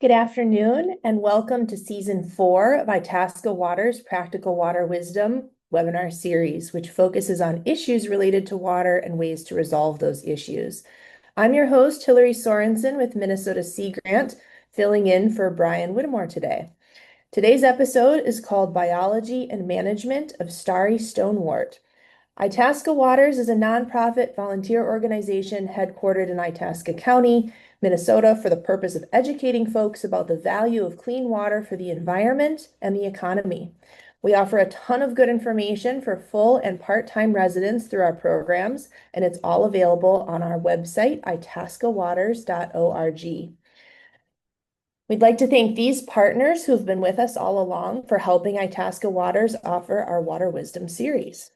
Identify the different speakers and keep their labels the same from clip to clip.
Speaker 1: Good afternoon, and welcome to Season 4 of Itasca Water's Practical Water Wisdom webinar series, which focuses on issues related to water and ways to resolve those issues. I'm your host, Hillary Sorensen with Minnesota Sea Grant, filling in for Brian Whittemore today. Today's episode is called Biology and Management of Starry Stonewort. Itasca Waters is a nonprofit volunteer organization headquartered in Itasca County, Minnesota, for the purpose of educating folks about the value of clean water for the environment and the economy. We offer a ton of good information for full and part-time residents through our programs, and it's all available on our website, itascawaters.org. We'd like to thank these partners who've been with us all along for helping Itasca Waters offer our Water Wisdom series.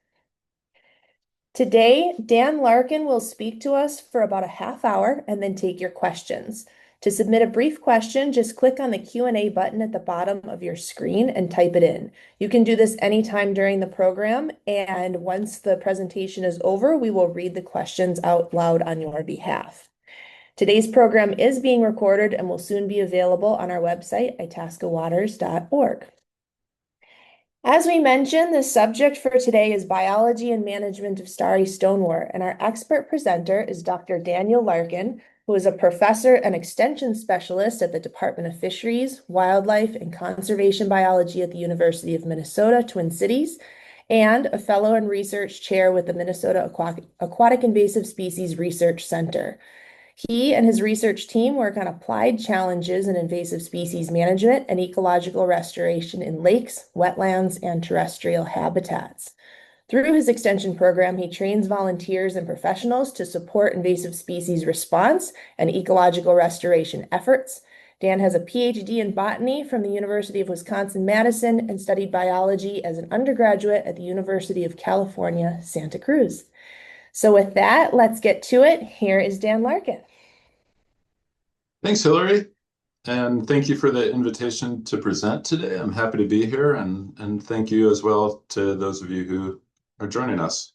Speaker 1: Today, Dan Larkin will speak to us for about a half hour and then take your questions. To submit a brief question, just click on the Q&A button at the bottom of your screen and type it in. You can do this anytime during the program, and once the presentation is over, we will read the questions out loud on your behalf. Today's program is being recorded and will soon be available on our website, itascawaters.org. As we mentioned, the subject for today is biology and management of starry stonewort, and our expert presenter is Dr. Daniel Larkin, who is a professor and extension specialist at the Department of Fisheries, Wildlife, and Conservation Biology at the University of Minnesota, Twin Cities, and a fellow and research chair with the Minnesota Aquatic Invasive Species Research Center. He and his research team work on applied challenges in invasive species management and ecological restoration in lakes, wetlands, and terrestrial habitats. Through his extension program, he trains volunteers and professionals to support invasive species response and ecological restoration efforts. Dan has a Ph.D. in botany from the University of Wisconsin-Madison and studied biology as an undergraduate at the University of California, Santa Cruz. So with that, let's get to it. Here is Dan Larkin.
Speaker 2: Thanks, Hillary, and thank you for the invitation to present today. I'm happy to be here, and thank you as well to those of you who are joining us.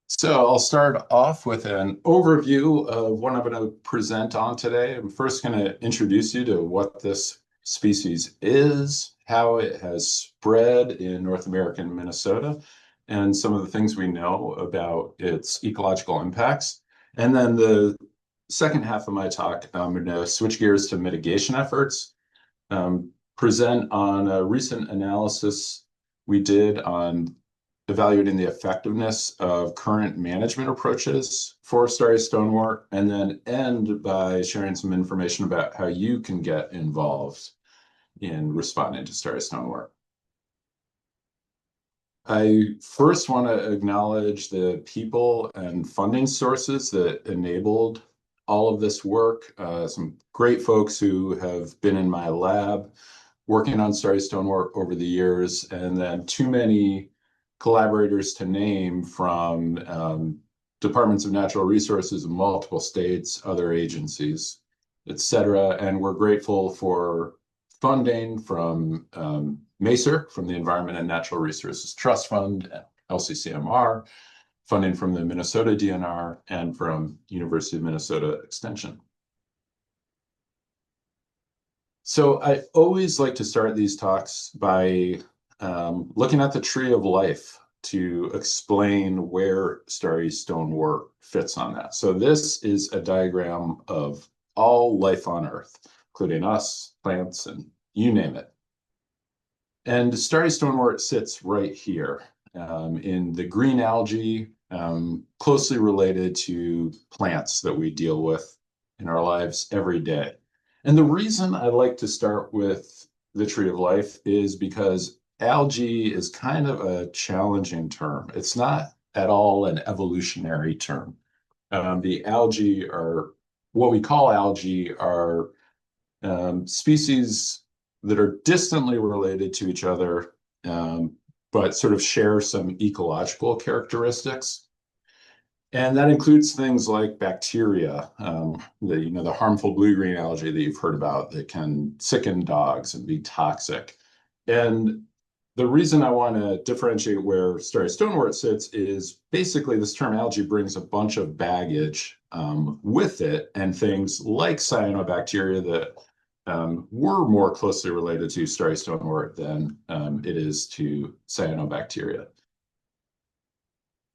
Speaker 2: So I'll start off with an overview of what I'm going to present on today. I'm first going to introduce you to what this species is, how it has spread in North America and Minnesota, and some of the things we know about its ecological impacts. And then the second half of my talk, I'm going to switch gears to mitigation efforts, present on a recent analysis we did on evaluating the effectiveness of current management approaches for starry stonewort, and then end by sharing some information about how you can get involved in responding to starry stonewort. I first want to acknowledge the people and funding sources that enabled all of this work. Some great folks who have been in my lab working on starry stonewort over the years, and then too many collaborators to name from departments of natural resources in multiple states, other agencies, etc. And we're grateful for funding from MACER, from the Environment and Natural Resources Trust Fund, LCCMR, funding from the Minnesota DNR, and from University of Minnesota Extension. So I always like to start these talks by looking at the tree of life to explain where starry stonewort fits on that. So this is a diagram of all life on Earth, including us, plants, and you name it. And starry stonewort sits right here in the green algae, closely related to plants that we deal with in our lives every day. And the reason I like to start with the tree of life is because algae is kind of a challenging term. It's not at all an evolutionary term. The algae are, what we call algae are species that are distantly related to each other, but sort of share some ecological characteristics. And that includes things like bacteria, the harmful blue-green algae that you've heard about that can sicken dogs and be toxic. And The reason I want to differentiate where starry stonewort sits is basically this term algae brings a bunch of baggage with it, and things like cyanobacteria that were more closely related to starry stonewort than it is to cyanobacteria.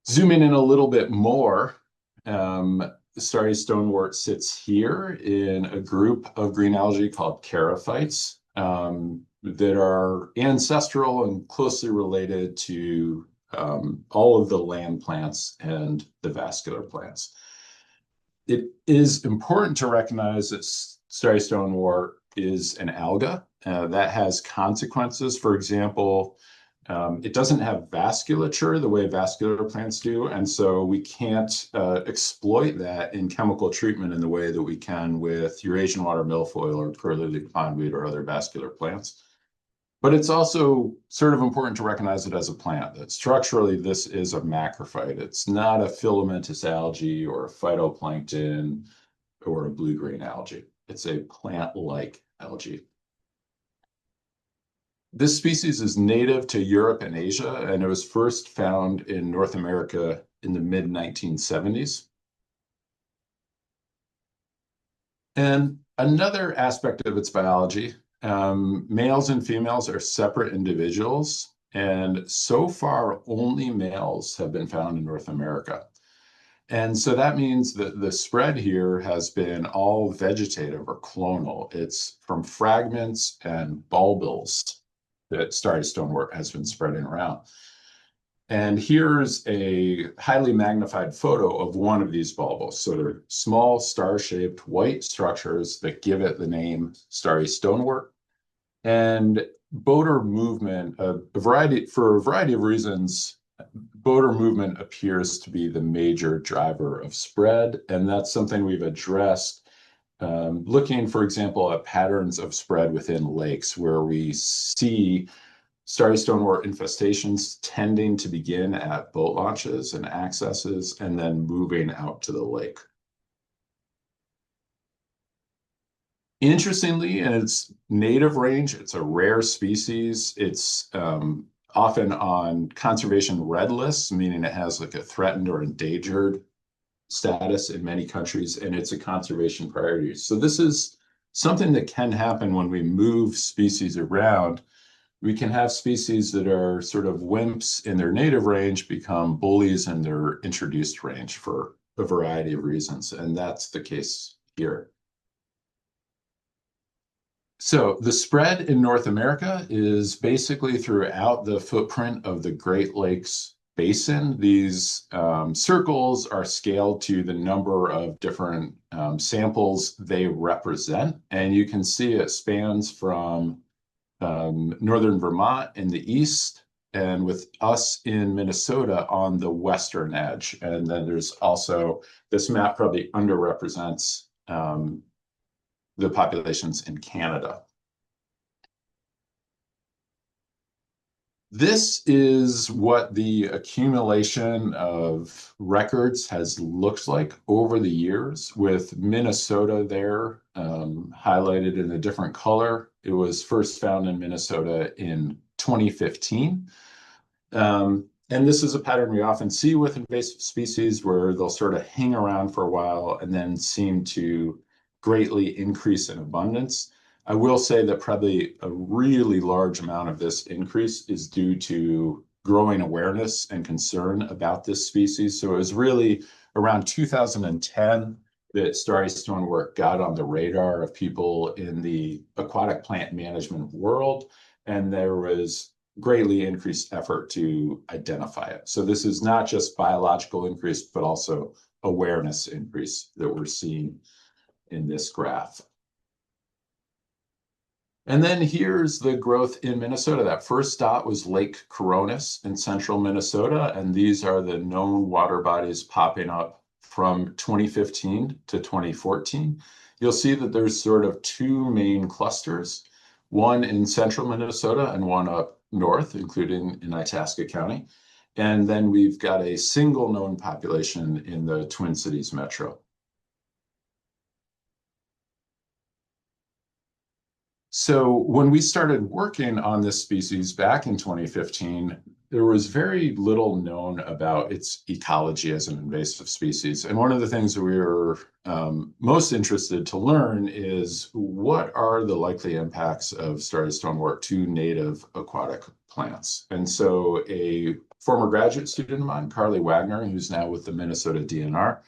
Speaker 2: Zooming in a little bit more, starry stonewort sits here in a group of green algae called charophytes that are ancestral and closely related to all of the land plants and the vascular plants. It is important to recognize that starry stonewort is an alga. That has consequences. For example, it doesn't have vasculature the way vascular plants do, and so we can't exploit that in chemical treatment in the way that we can with Eurasian water milfoil or curly-leaf pondweed or other vascular plants. But it's also sort of important to recognize it as a plant, that structurally this is a macrophyte. It's not a filamentous algae or a phytoplankton or a blue-green algae. It's a plant-like algae. This species is native to Europe and Asia, and it was first found in North America in the mid-1970s. And another aspect of its biology, males and females are separate individuals, and so far only males have been found in North America. And so that means that the spread here has been all vegetative or clonal. It's from fragments and bulbils that starry stonewort has been spreading around. And here's a highly magnified photo of one of these bulbils. So they're small star-shaped white structures that give it the name starry stonewort. And boater movement, for a variety of reasons, boater movement appears to be the major driver of spread. And that's something we've addressed looking, for example, at patterns of spread within lakes where we see starry stonewort infestations tending to begin at boat launches and accesses and then moving out to the lake. Interestingly, in its native range, it's a rare species. It's often on conservation red lists, meaning it has like a threatened or endangered status in many countries, and it's a conservation priority. So this is something that can happen when we move species around. We can have species that are sort of wimps in their native range become bullies in their introduced range for a variety of reasons, and that's the case here. So the spread in North America is basically throughout the footprint of the Great Lakes Basin. These circles are scaled to the number of different samples they represent, and you can see it spans from northern Vermont in the east, and with us in Minnesota on the western edge. And then there's also, this map probably underrepresents the populations in Canada. This is what the accumulation of records has looked like over the years, with Minnesota there highlighted in a different color. It was first found in Minnesota in 2015. And this is a pattern we often see with invasive species where they'll sort of hang around for a while and then seem to greatly increase in abundance. I will say that probably a really large amount of this increase is due to growing awareness and concern about this species. So it was really around 2010 that starry stonewort got on the radar of people in the aquatic plant management world, and there was greatly increased effort to identify it. So this is not just biological increase, but also awareness increase that we're seeing in this graph. And then here's the growth in Minnesota. That first dot was Lake Coronis in central Minnesota, and these are the known water bodies popping up from 2015 to 2014. You'll see that there's sort of two main clusters, one in central Minnesota and one up north, including in Itasca County. And then we've got a single known population in the Twin Cities metro. So when we started working on this species back in 2015, there was very little known about its ecology as an invasive species. And one of the things that we were most interested to learn is what are the likely impacts of starry stonewort to native aquatic plants. And so a former graduate student of mine, Carly Wagner, who's now with the Minnesota DNR,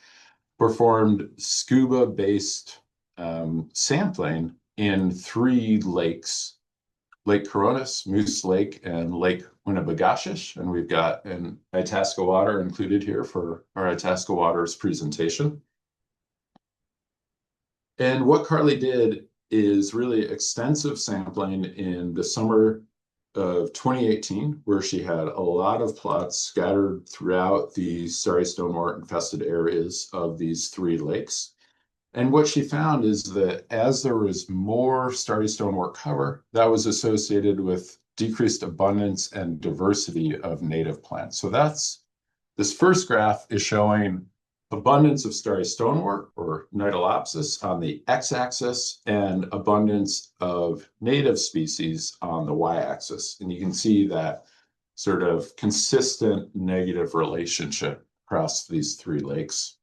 Speaker 2: performed scuba-based sampling in three lakes, Lake Coronis, Moose Lake, and Lake Winnipegashish. And we've got an Itasca water included here for our Itasca waters presentation. And what Carly did is really extensive sampling in the summer of 2018, where she had a lot of plots scattered throughout the starry stonewort infested areas of these three lakes. And what she found is that as there was more starry stonewort cover, that was associated with decreased abundance and diversity of native plants. So this first graph is showing abundance of starry stonewort or Nidalopsis on the x-axis and abundance of native species on the y-axis. And you can see that sort of consistent negative relationship across these three lakes.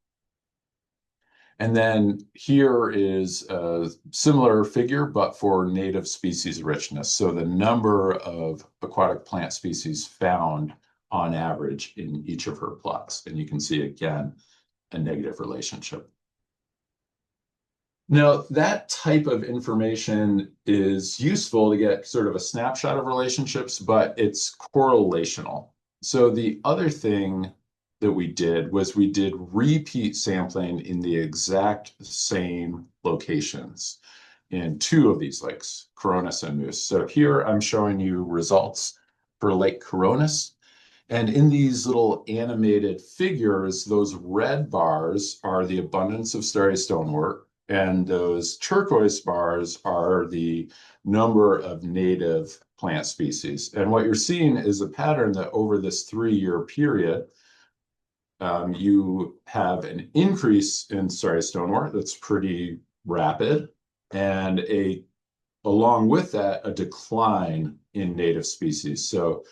Speaker 2: And then here is a similar figure, but for native species richness. So the number of aquatic plant species found on average in each of her plots. And you can see again, a negative relationship. Now, that type of information is useful to get sort of a snapshot of relationships, but it's correlational. So the other thing that we did was we did repeat sampling in the exact same locations in two of these lakes, Coronis and Moose. So here I'm showing you results for Lake Coronis. And in these little animated figures, those red bars are the abundance of starry stonewort, and those turquoise bars are the number of native plant species. And what you're seeing is a pattern that over this 3-year period, you have an increase in starry stonewort that's pretty rapid, and along with that, a decline in native species. So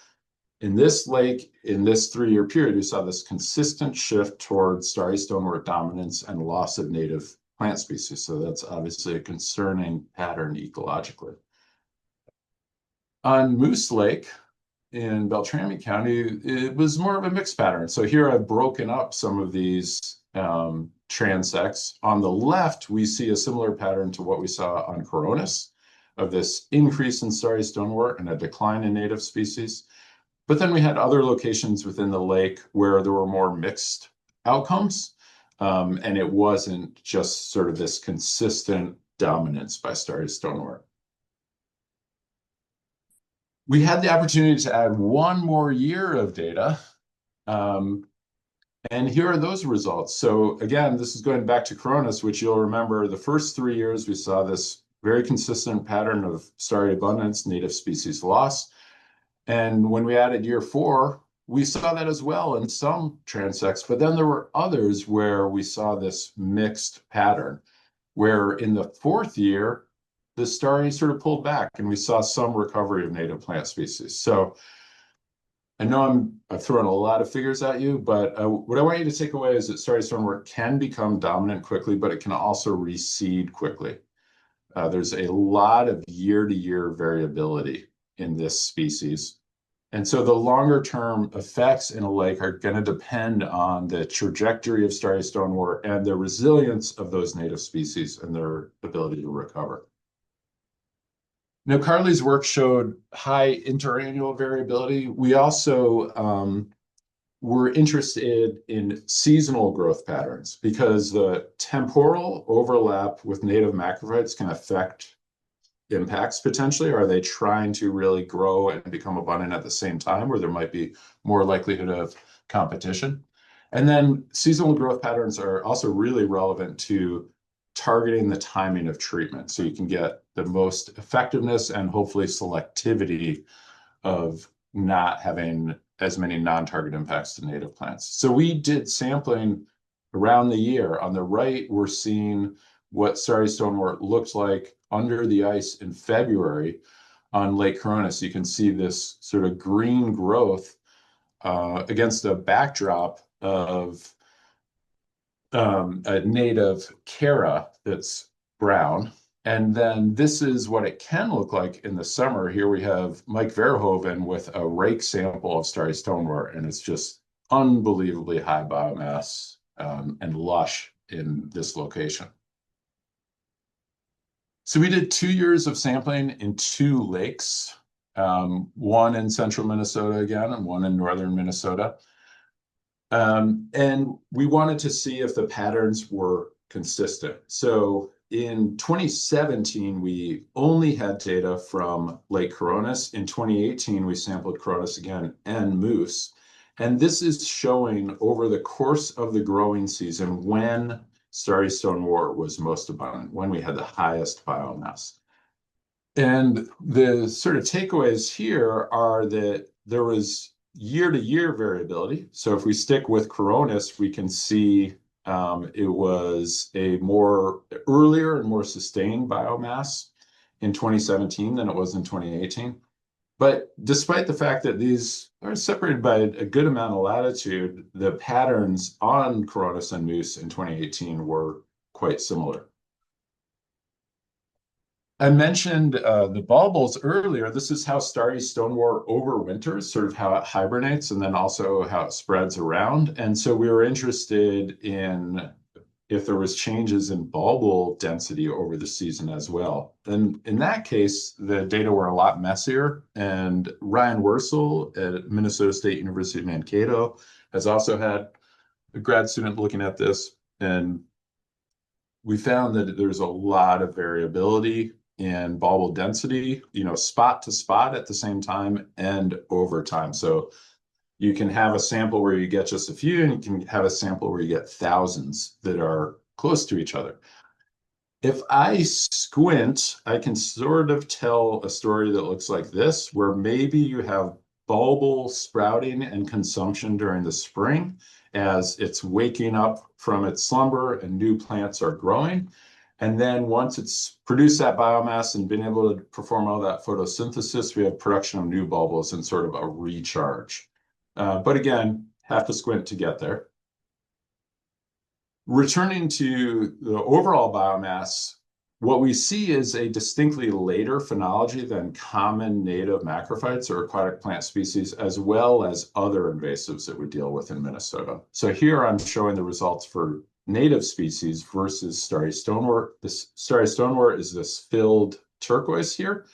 Speaker 2: in this lake, in this 3-year period, we saw this consistent shift towards starry stonewort dominance and loss of native plant species. So that's obviously a concerning pattern ecologically. On Moose Lake in Beltrami County, it was more of a mixed pattern. So here I've broken up some of these transects. On the left, we see a similar pattern to what we saw on Coronis, of this increase in starry stonewort and a decline in native species. But then we had other locations within the lake where there were more mixed outcomes, and it wasn't just sort of this consistent dominance by starry stonewort. We had the opportunity to add one more year of data, and here are those results. So again, this is going back to Coronis, which you'll remember the first 3 years we saw this very consistent pattern of starry abundance, native species loss. And when we added year 4, we saw that as well in some transects, but then there were others where we saw this mixed pattern, where in the 4th year, the starry sort of pulled back and we saw some recovery of native plant species. So I know I've thrown a lot of figures at you, but what I want you to take away is that starry stonewort can become dominant quickly, but it can also recede quickly. There's a lot of year-to-year variability in this species. And so the longer term effects in a lake are going to depend on the trajectory of starry stonewort and the resilience of those native species and their ability to recover. Now, Carly's work showed high interannual variability. We also were interested in seasonal growth patterns because the temporal overlap with native macrophytes can affect impacts potentially. Are they trying to really grow and become abundant at the same time, where there might be more likelihood of competition? And then seasonal growth patterns are also really relevant to targeting the timing of treatment, so you can get the most effectiveness and hopefully selectivity of not having as many non-target impacts to native plants. So we did sampling around the year. On the right, we're seeing what starry stonewort looked like under the ice in February on Lake Coronis. You can see this sort of green growth against a backdrop of a native Cara that's brown. And then this is what it can look like in the summer. Here we have Mike Verhoeven with a rake sample of starry stonewort, and it's just unbelievably high biomass and lush in this location. So we did 2 years of sampling in 2 lakes, one in central Minnesota again, and one in northern Minnesota. And we wanted to see if the patterns were consistent. So in 2017, we only had data from Lake Coronis. In 2018, we sampled Coronis again and moose. And this is showing over the course of the growing season when starry stonewort was most abundant, when we had the highest biomass. And the sort of takeaways here are that there was year-to-year variability. So if we stick with Coronis, we can see it was a more earlier and more sustained biomass in 2017 than it was in 2018. But despite the fact that these are separated by a good amount of latitude, the patterns on Coronis and moose in 2018 were quite similar. I mentioned the bulbils earlier. This is how starry stonewort overwinters, sort of how it hibernates, and then also how it spreads around. And so we were interested in if there was changes in bulbil density over the season as well. And in that case, the data were a lot messier. And Ryan Wursel at Minnesota State University of Mankato has also had a grad student looking at this. And we found that there's a lot of variability in bulbil density, spot to spot at the same time and over time. So you can have a sample where you get just a few, and you can have a sample where you get thousands that are close to each other. If I squint, I can sort of tell a story that looks like this, where maybe you have bulbil sprouting and consumption during the spring as it's waking up from its slumber and new plants are growing. And then once it's produced that biomass and been able to perform all that photosynthesis, we have production of new bulbils and sort of a recharge. But again, have to squint to get there. Returning to the overall biomass, what we see is a distinctly later phenology than common native macrophytes or aquatic plant species, as well as other invasives that we deal with in Minnesota. So here I'm showing the results for native species versus starry stonewort. This starry stonewort is this filled turquoise here.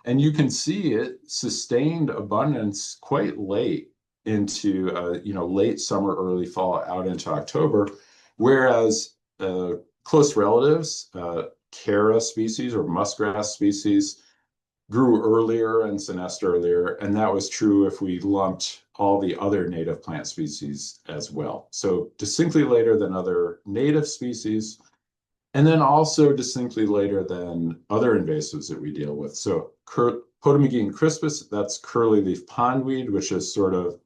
Speaker 2: And you can see it sustained abundance quite late into, late summer, early fall, out into October. Whereas close relatives, Cara species or muskgrass species, grew earlier and senesced earlier, and that was true if we lumped all the other native plant species as well. So distinctly later than other native species, and then also distinctly later than other invasives that we deal with. So Potamogene crispus, that's curly leaf pondweed, which is sort of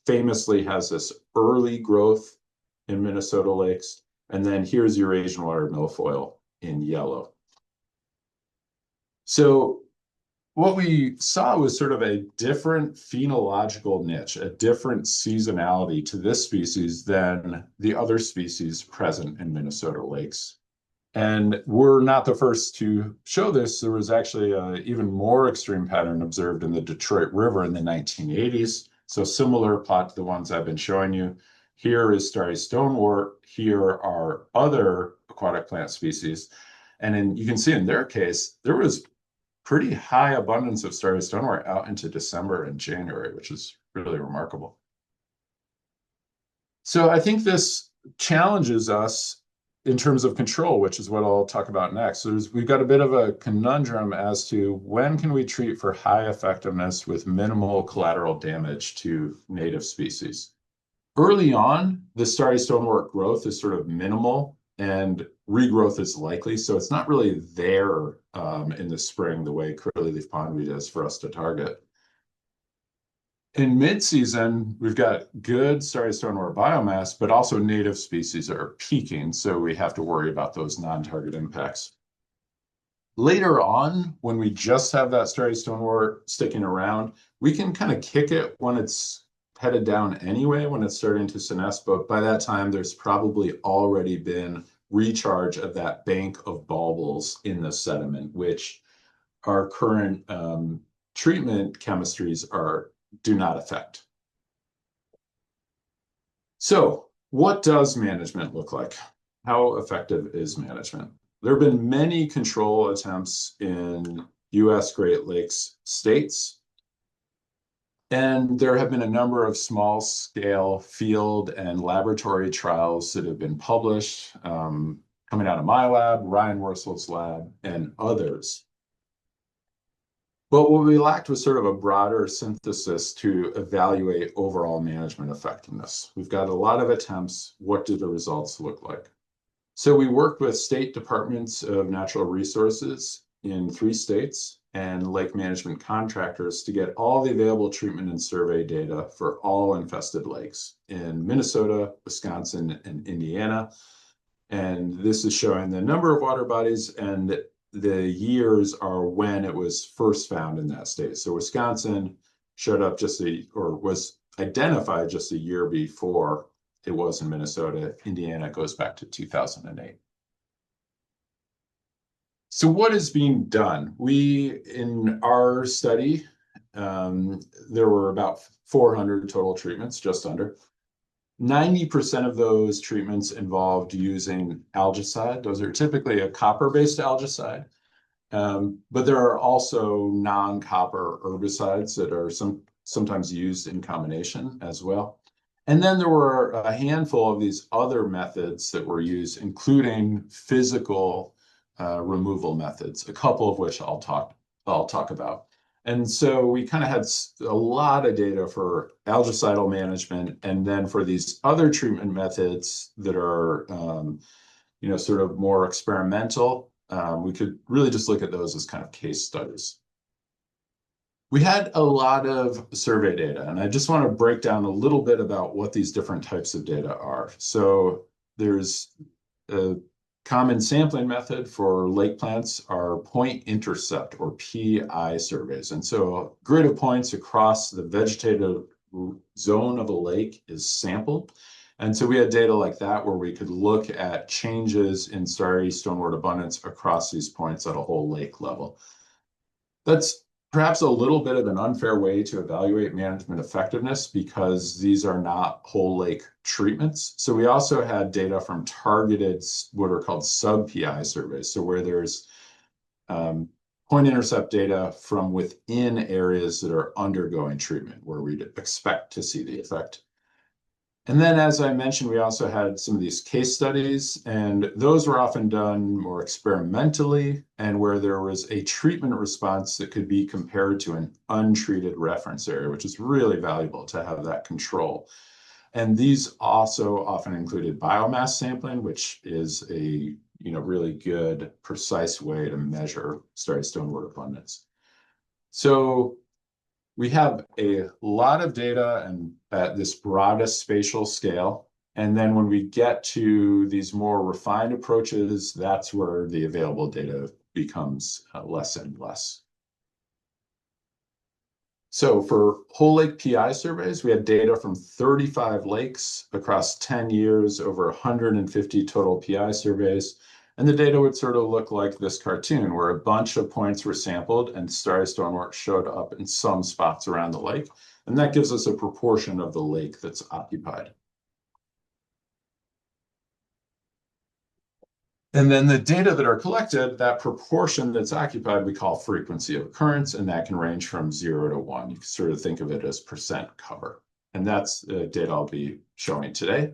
Speaker 2: famously has this early growth in Minnesota lakes. And then here's Eurasian water milfoil in yellow. So what we saw was sort of a different phenological niche, a different seasonality to this species than the other species present in Minnesota lakes. And we're not the first to show this. There was actually an even more extreme pattern observed in the Detroit River in the 1980s. So similar plot to the ones I've been showing you. Here is starry stonewort. Here are other aquatic plant species. And you can see in their case, there was pretty high abundance of starry stonewort out into December and January, which is really remarkable. So I think this challenges us in terms of control, which is what I'll talk about next. So we've got a bit of a conundrum as to when can we treat for high effectiveness with minimal collateral damage to native species. Early on, the starry stonewort growth is sort of minimal and regrowth is likely. So it's not really there in the spring the way curly leaf pondweed is for us to target. In mid-season, we've got good starry stonewort biomass, but also native species are peaking, so we have to worry about those non-target impacts. Later on, when we just have that starry stonewort sticking around, we can kind of kick it when it's headed down anyway, when it's starting to senesce, but by that time, there's probably already been recharge of that bank of baubles in the sediment, which our current treatment chemistries do not affect. So, what does management look like? How effective is management? There have been many control attempts in US Great Lakes states, and there have been a number of small scale field and laboratory trials that have been published, coming out of my lab, Ryan Worsel's lab, and others. But what we lacked was sort of a broader synthesis to evaluate overall management effectiveness. We've got a lot of attempts. What do the results look like? So we worked with state departments of natural resources in 3 states and lake management contractors to get all the available treatment and survey data for all infested lakes in Minnesota, Wisconsin, and Indiana. And this is showing the number of water bodies and the years are when it was first found in that state. So Wisconsin showed up or was identified just a year before it was in Minnesota. Indiana goes back to 2008. So what is being done? In our study, there were about 400 total treatments, just under. 90% of those treatments involved using algicide. Those are typically a copper-based algicide, but there are also non-copper herbicides that are sometimes used in combination as well. And then there were a handful of these other methods that were used, including physical removal methods, a couple of which I'll talk about. And so we kind of had a lot of data for algicidal management, and then for these other treatment methods that are, sort of more experimental, we could really just look at those as kind of case studies. We had a lot of survey data, and I just want to break down a little bit about what these different types of data are. So there's a common sampling method for lake plants are point intercept or PI surveys. And so a grid of points across the vegetative zone of a lake is sampled. And so we had data like that where we could look at changes in starry stonewort abundance across these points at a whole lake level. That's perhaps a little bit of an unfair way to evaluate management effectiveness because these are not whole lake treatments. So we also had data from targeted, what are called sub-PI surveys. So where there's point intercept data from within areas that are undergoing treatment, where we'd expect to see the effect. And then, as I mentioned, we also had some of these case studies, and those were often done more experimentally and where there was a treatment response that could be compared to an untreated reference area, which is really valuable to have that control. And these also often included biomass sampling, which is a really good, precise way to measure starry stonewort abundance. So we have a lot of data and at this broadest spatial scale. And then when we get to these more refined approaches, that's where the available data becomes less and less. So for whole lake PI surveys, we had data from 35 lakes across 10 years, over 150 total PI surveys. And the data would sort of look like this cartoon where a bunch of points were sampled and starry stonewort showed up in some spots around the lake. And that gives us a proportion of the lake that's occupied. And then the data that are collected, that proportion that's occupied, we call frequency of occurrence, and that can range from 0 to 1. You can sort of think of it as percent cover. And that's the data I'll be showing today.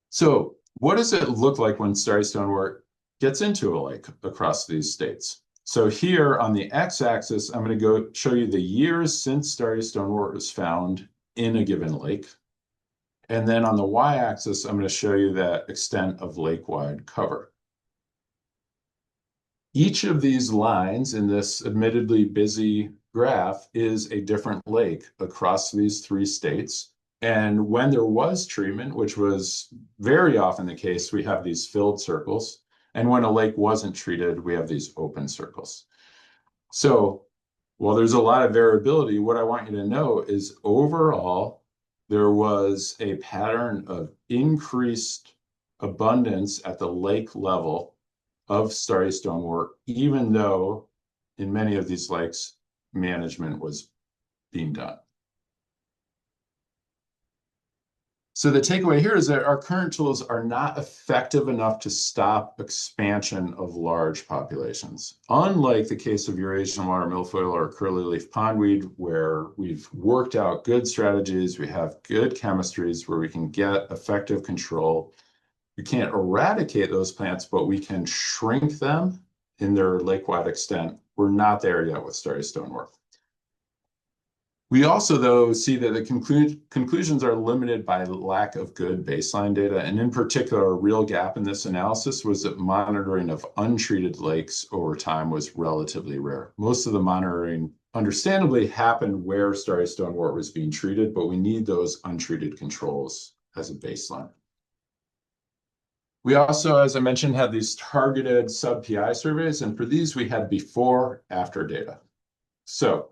Speaker 2: So what does it look like when starry stonewort gets into a lake across these states? So here on the x-axis, I'm going to go show you the years since starry stonewort was found in a given lake. And then on the y-axis, I'm going to show you that extent of lake-wide cover. Each of these lines in this admittedly busy graph is a different lake across these three states. And when there was treatment, which was very often the case, we have these filled circles. And when a lake wasn't treated, we have these open circles. So while there's a lot of variability, what I want you to know is overall, there was a pattern of increased abundance at the lake level of starry stonewort, even though in many of these lakes, management was being done. So the takeaway here is that our current tools are not effective enough to stop expansion of large populations. Unlike the case of Eurasian water milfoil or curly leaf pondweed, where we've worked out good strategies, we have good chemistries where we can get effective control. We can't eradicate those plants, but we can shrink them in their lake-wide extent. We're not there yet with starry stonewort. We also, though, see that the conclusions are limited by lack of good baseline data. And in particular, a real gap in this analysis was that monitoring of untreated lakes over time was relatively rare. Most of the monitoring, understandably, happened where starry stonewort was being treated, but we need those untreated controls as a baseline. We also, as I mentioned, had these targeted sub-PI surveys, and for these we had before-after data. So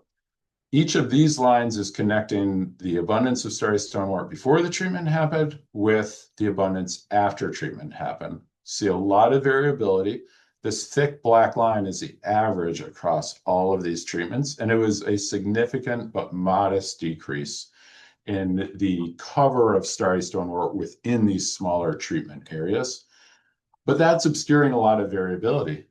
Speaker 2: each of these lines is connecting the abundance of starry stonewort before the treatment happened with the abundance after treatment happened. See a lot of variability. This thick black line is the average across all of these treatments, and it was a significant but modest decrease in the cover of starry stonewort within these smaller treatment areas. But that's obscuring a lot of variability.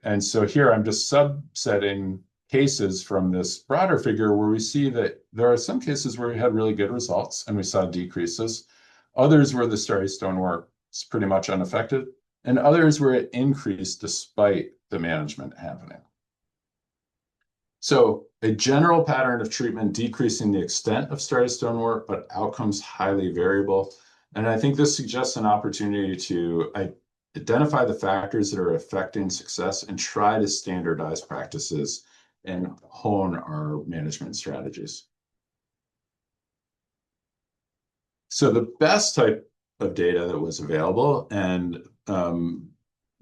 Speaker 2: And so here I'm just subsetting cases from this broader figure where we see that there are some cases where we had really good results and we saw decreases, others where the starry stonewort is pretty much unaffected, and others where it increased despite the management happening. So a general pattern of treatment decreasing the extent of starry stonewort, but outcomes highly variable. And I think this suggests an opportunity to identify the factors that are affecting success and try to standardize practices and hone our management strategies. So the best type of data that was available, and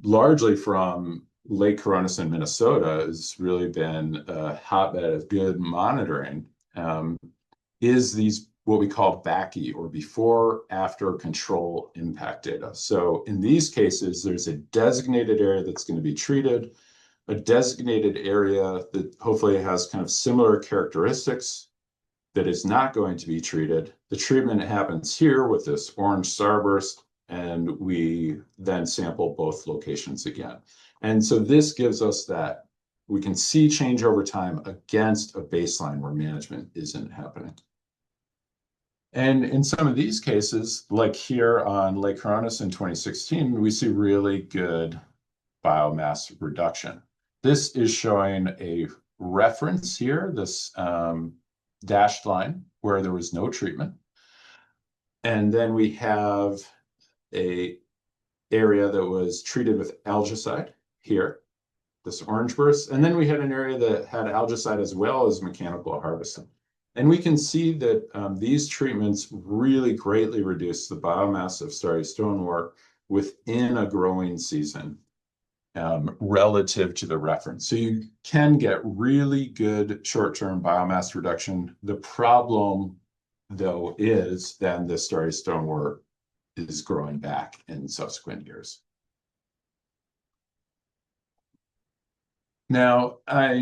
Speaker 2: largely from Lake Coronis in Minnesota, has really been a hotbed of good monitoring, is these what we call BACI, or before after control impact data. So in these cases, there's a designated area that's going to be treated, a designated area that hopefully has kind of similar characteristics that is not going to be treated. The treatment happens here with this orange starburst, and we then sample both locations again. And so this gives us that we can see change over time against a baseline where management isn't happening. And in some of these cases, like here on Lake Coronis in 2016, we see really good biomass reduction. This is showing a reference here, this dashed line where there was no treatment. And then we have a area that was treated with algicide here, this orange burst. And then we had an area that had algicide as well as mechanical harvesting. And we can see that these treatments really greatly reduce the biomass of starry stonewort within a growing season relative to the reference. So you can get really good short-term biomass reduction. The problem, though, is then the starry stonewort is growing back in subsequent years. Now,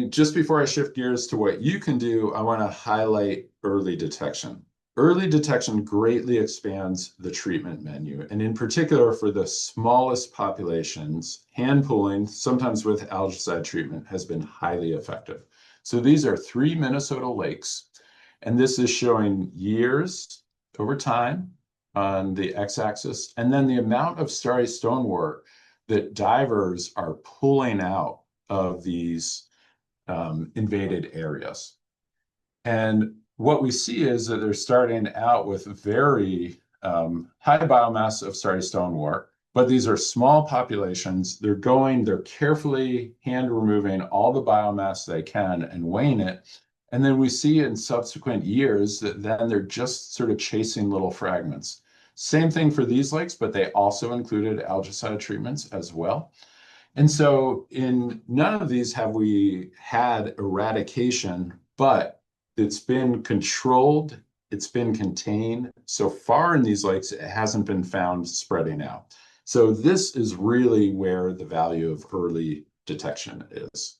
Speaker 2: just before I shift gears to what you can do, I want to highlight early detection. Early detection greatly expands the treatment menu, and in particular for the smallest populations, hand pooling, sometimes with algicide treatment, has been highly effective. So these are 3 Minnesota lakes, and this is showing years over time on the x-axis, and then the amount of starry stonewort that divers are pulling out of these invaded areas. And what we see is that they're starting out with very high biomass of starry stonewort, but these are small populations. They're carefully hand removing all the biomass they can and weighing it. And then we see in subsequent years that then they're just sort of chasing little fragments. Same thing for these lakes, but they also included algicide treatments as well. And so in none of these have we had eradication, but it's been controlled, it's been contained. So far in these lakes, it hasn't been found spreading out. So this is really where the value of early detection is.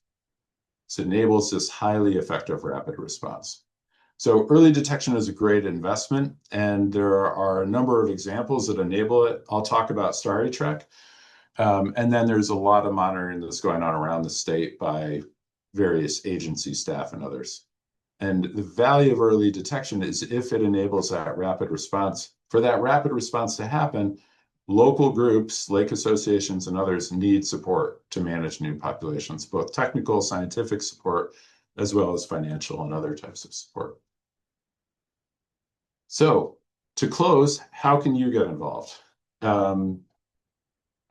Speaker 2: So it enables this highly effective rapid response. So early detection is a great investment, and there are a number of examples that enable it. I'll talk about Starry Trek. And then there's a lot of monitoring that's going on around the state by various agency staff and others. And the value of early detection is if it enables that rapid response. For that rapid response to happen, local groups, lake associations, and others need support to manage new populations, both technical, scientific support, as well as financial and other types of support. So to close, how can you get involved?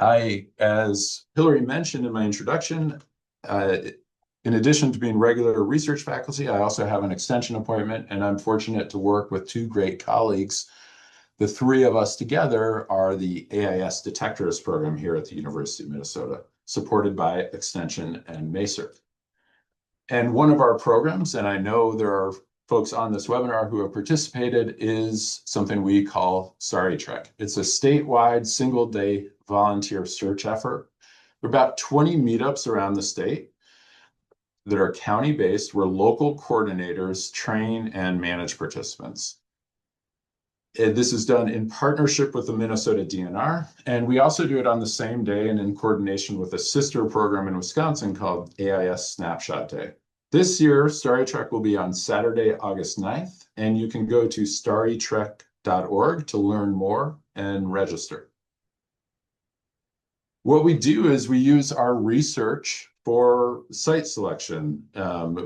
Speaker 2: As Hillary mentioned in my introduction, in addition to being regular research faculty, I also have an extension appointment, and I'm fortunate to work with two great colleagues. The three of us together are the AIS Detectorist program here at the University of Minnesota, supported by Extension and MACER. And one of our programs, and I know there are folks on this webinar who have participated, is something we call Starry Trek. It's a statewide single-day volunteer search effort. There are about 20 meetups around the state that are county-based, where local coordinators train and manage participants. This is done in partnership with the Minnesota DNR, and we also do it on the same day and in coordination with a sister program in Wisconsin called AIS Snapshot Day. This year, Starry Trek will be on Saturday, August 9th, and you can go to starrytrek.org to learn more and register. What we do is we use our research for site selection.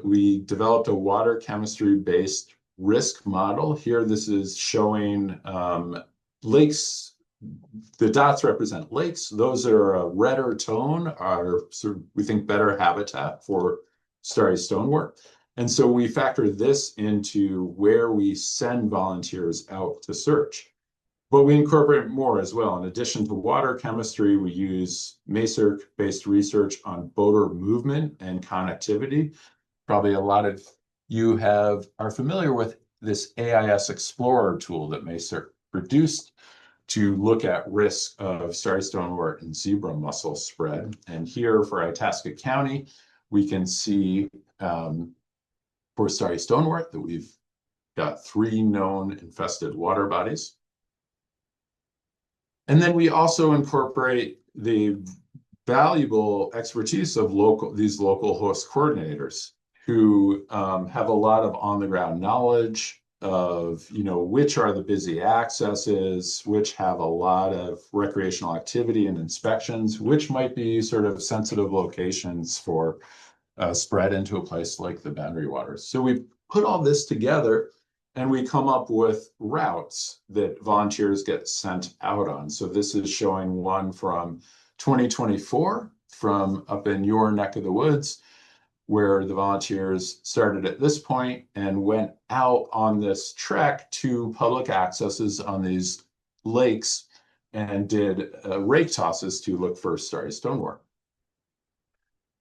Speaker 2: We developed a water chemistry-based risk model. Here, this is showing lakes. The dots represent lakes. Those that are a redder tone are, sort of, we think, better habitat for starry stonewort. And so we factor this into where we send volunteers out to search. But we incorporate more as well. In addition to water chemistry, we use MACER-based research on boater movement and connectivity. Probably a lot of you are familiar with this AIS Explorer tool that MACER produced to look at risk of starry stonewort and zebra mussel spread. And here for Itasca County, we can see for starry stonewort that we've got 3 known infested water bodies. And then we also incorporate the valuable expertise of these local host coordinators who have a lot of on-the-ground knowledge of, which are the busy accesses, which have a lot of recreational activity and inspections, which might be sort of sensitive locations for spread into a place like the Boundary Waters. So we put all this together and we come up with routes that volunteers get sent out on. So this is showing one from 2024 from up in your neck of the woods, where the volunteers started at this point and went out on this trek to public accesses on these lakes and did rake tosses to look for starry stonewort.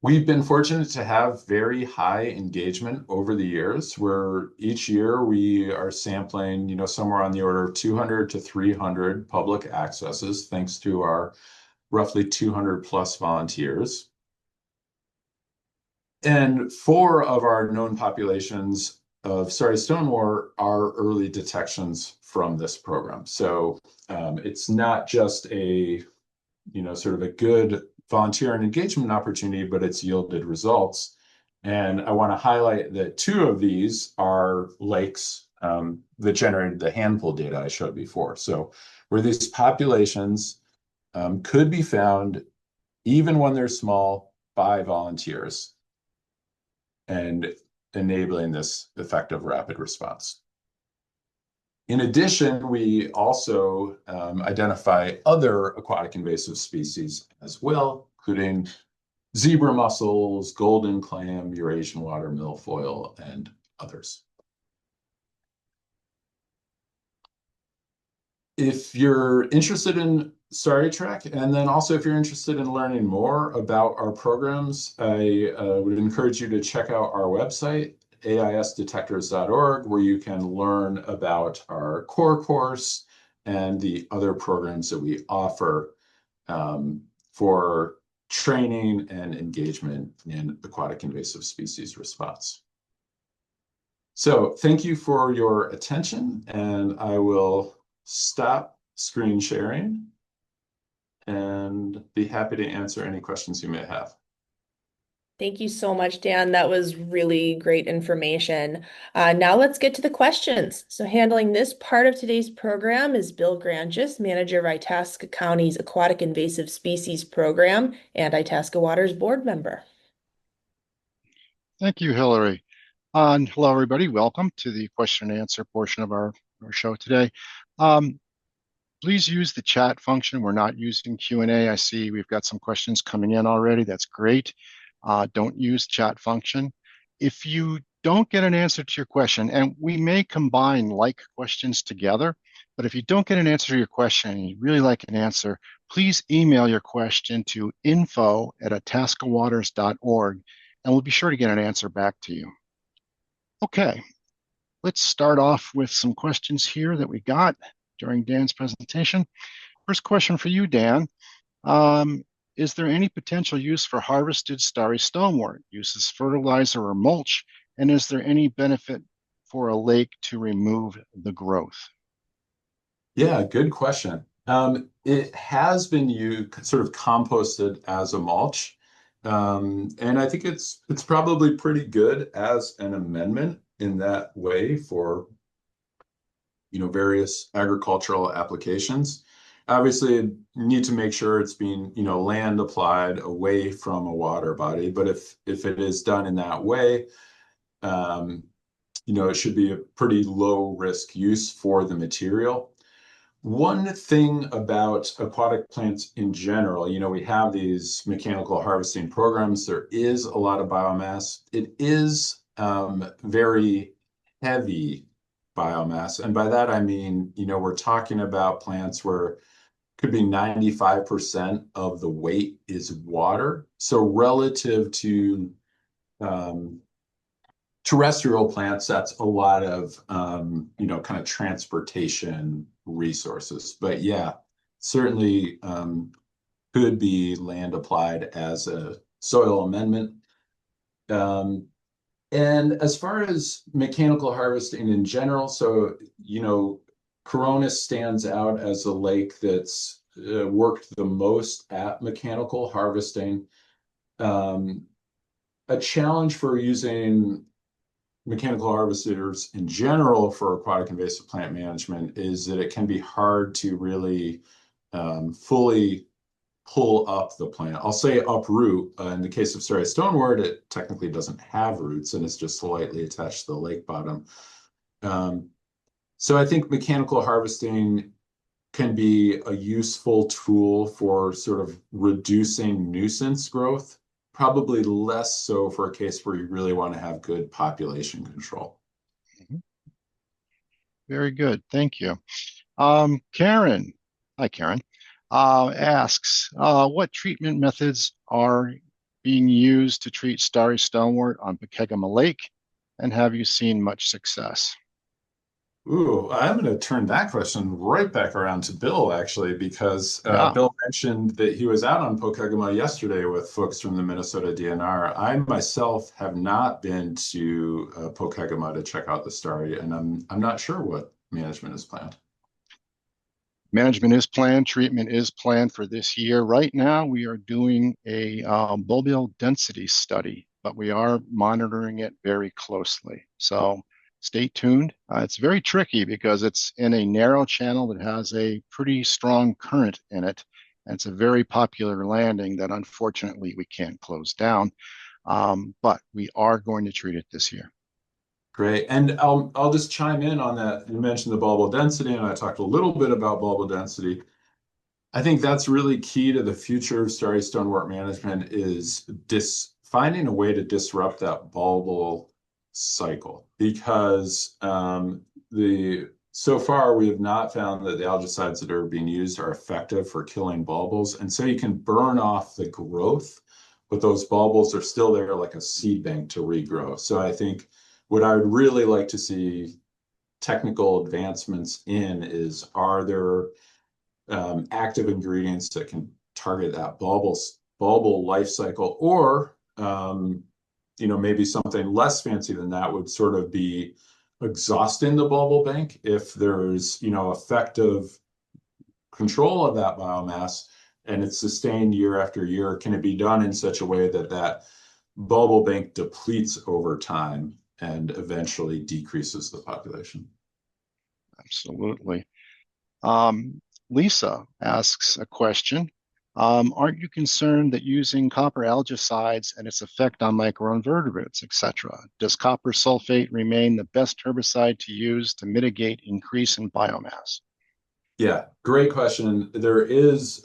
Speaker 2: We've been fortunate to have very high engagement over the years, where each year we are sampling, somewhere on the order of 200 to 300 public accesses, thanks to our roughly 200 plus volunteers. And 4 of our known populations of starry stonewort are early detections from this program. So it's not just a, sort of a good volunteer and engagement opportunity, but it's yielded results. And I want to highlight that 2 of these are lakes that generated the handful data I showed before. So where these populations could be found, even when they're small, by volunteers, and enabling this effective rapid response. In addition, we also identify other aquatic invasive species as well, including zebra mussels, golden clam, Eurasian water milfoil, and others. If you're interested in Starry Trek, and then also if you're interested in learning more about our programs, I would encourage you to check out our website, aisdetectors.org, where you can learn about our core course and the other programs that we offer for training and engagement in aquatic invasive species response. So thank you for your attention, and I will stop screen sharing and be happy to answer any questions you may have.
Speaker 1: Thank you so much, Dan. That was really great information. Now let's get to the questions. So handling this part of today's program is Bill Grangis, manager of Itasca County's Aquatic Invasive Species Program and Itasca Water's board member.
Speaker 3: Thank you, Hillary. And hello, everybody. Welcome to the question and answer portion of our show today. Please use the chat function. We're not using Q&A. I see we've got some questions coming in already. That's great. Don't use chat function. If you don't get an answer to your question, and we may combine like questions together, but if you don't get an answer to your question and you really like an answer, please email your question to info@itascawaters.org, and we'll be sure to get an answer back to you. Okay, let's start off with some questions here that we got during Dan's presentation. First question for you, Dan. Is there any potential use for harvested starry stonewort, use as fertilizer or mulch? And is there any benefit for a lake to remove the growth?
Speaker 2: Yeah, good question. It has been used, sort of composted as a mulch. And I think it's probably pretty good as an amendment in that way for various agricultural applications. Obviously, you need to make sure it's being land applied away from a water body. But if it is done in that way, it should be a pretty low risk use for the material. One thing about aquatic plants in general, we have these mechanical harvesting programs. There is a lot of biomass. It is very heavy biomass. And by that, I mean, we're talking about plants where it could be 95% of the weight is water. So relative to terrestrial plants, that's a lot of, kind of transportation resources. But yeah, certainly could be land applied as a soil amendment. And as far as mechanical harvesting in general, so, Corona stands out as a lake that's worked the most at mechanical harvesting. A challenge for using mechanical harvesters in general for aquatic invasive plant management is that it can be hard to really fully pull up the plant. I'll say uproot. In the case of starry stonewort, it technically doesn't have roots and it's just slightly attached to the lake bottom. So I think mechanical harvesting can be a useful tool for sort of reducing nuisance growth, probably less so for a case where you really want to have good population control.
Speaker 3: Very good. Thank you. Karen, hi, Karen, asks, what treatment methods are being used to treat starry stonewort on Pokegama Lake, and have you seen much success?
Speaker 2: Ooh, I'm going to turn that question right back around to Bill, actually, because
Speaker 3: Yeah.
Speaker 2: Bill mentioned that he was out on Pokegama yesterday with folks from the Minnesota DNR. I myself have not been to Pokegama to check out the starry, and I'm not sure what management is planned.
Speaker 3: Management is planned, treatment is planned for this year. Right now, we are doing a bulbil density study, but we are monitoring it very closely. So stay tuned. It's very tricky because it's in a narrow channel that has a pretty strong current in it. And it's a very popular landing that unfortunately we can't close down. But we are going to treat it this year.
Speaker 2: Great. And I'll just chime in on that. You mentioned the bulbal density, and I talked a little bit about bulbal density. I think that's really key to the future of starry stonewort management is finding a way to disrupt that bulbal cycle because so far we have not found that the algicides that are being used are effective for killing bulbils. And so you can burn off the growth, but those bulbils are still there like a seed bank to regrow. So I think what I would really like to see technical advancements in is, are there active ingredients that can target that bulbal life cycle, or maybe something less fancy than that would sort of be exhausting the bulbal bank. If there's effective control of that biomass and it's sustained year after year, can it be done in such a way that that bulbal bank depletes over time and eventually decreases the population?
Speaker 3: Absolutely. Lisa asks a question. Aren't you concerned that using copper algicides and its effect on microinvertebrates, etc.? Does copper sulfate remain the best herbicide to use to mitigate increase in biomass?
Speaker 2: Yeah, great question. There is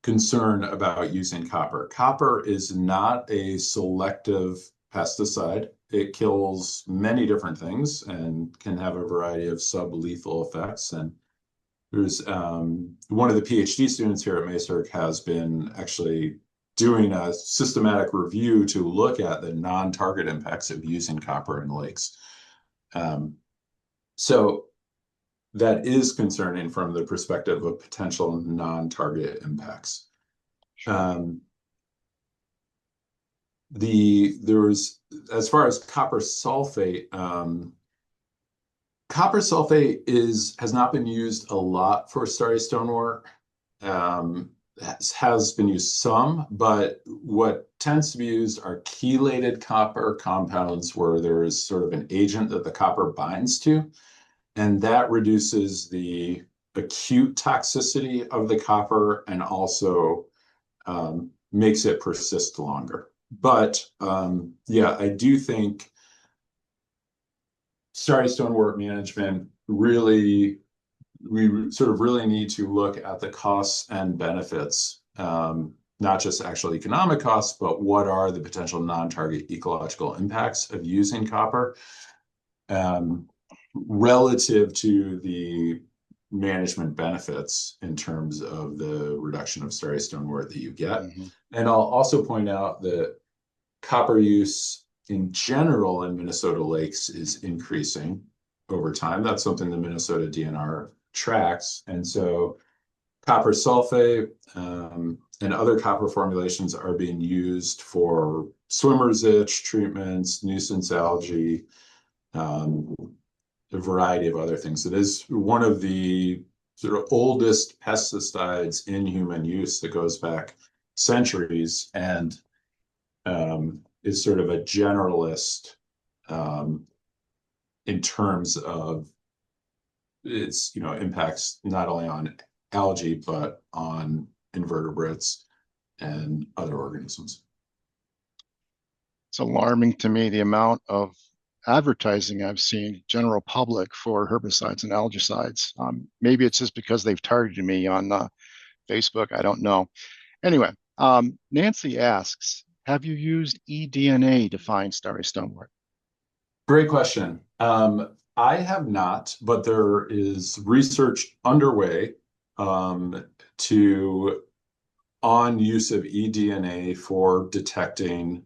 Speaker 2: concern about using copper. Copper is not a selective pesticide. It kills many different things and can have a variety of sublethal effects. And there's one of the PhD students here at Macerc has been actually doing a systematic review to look at the non-target impacts of using copper in lakes. So that is concerning from the perspective of potential non-target impacts. As far as copper sulfate, copper sulfate has not been used a lot for starry stonewort. Has been used some, but what tends to be used are chelated copper compounds where there is sort of an agent that the copper binds to, and that reduces the acute toxicity of the copper and also makes it persist longer. But yeah, I do think starry stonewort management we sort of really need to look at the costs and benefits, not just actual economic costs, but what are the potential non-target ecological impacts of using copper relative to the management benefits in terms of the reduction of starry stonewort that you get.
Speaker 3: Mm-hmm.
Speaker 2: And I'll also point out that copper use in general in Minnesota lakes is increasing over time. That's something the Minnesota DNR tracks. And so copper sulfate and other copper formulations are being used for swimmer's itch treatments, nuisance algae, a variety of other things. It is one of the sort of oldest pesticides in human use that goes back centuries and is sort of a generalist in terms of its impacts not only on algae but on invertebrates and other organisms.
Speaker 3: It's alarming to me the amount of advertising I've seen general public for herbicides and algicides. Maybe it's just because they've targeted me on Facebook. I don't know. Anyway, Nancy asks, have you used eDNA to find starry stonewort?
Speaker 2: Great question. I have not, but there is research underway on use of eDNA for detecting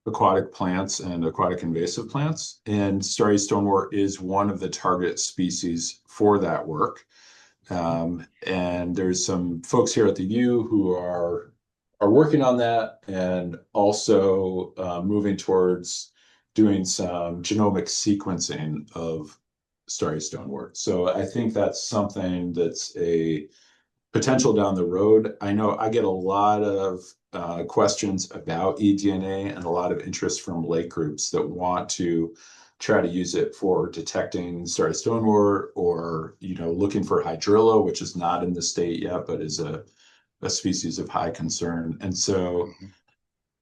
Speaker 2: aquatic plants and aquatic invasive plants. And starry stonewort is one of the target species for that work. And there's some folks here at the U who are working on that and also moving towards doing some genomic sequencing of starry stonewort. So I think that's something that's a potential down the road. I know I get a lot of questions about eDNA and a lot of interest from lake groups that want to try to use it for detecting starry stonewort or looking for hydrilla, which is not in the state yet, but is a species of high concern. And so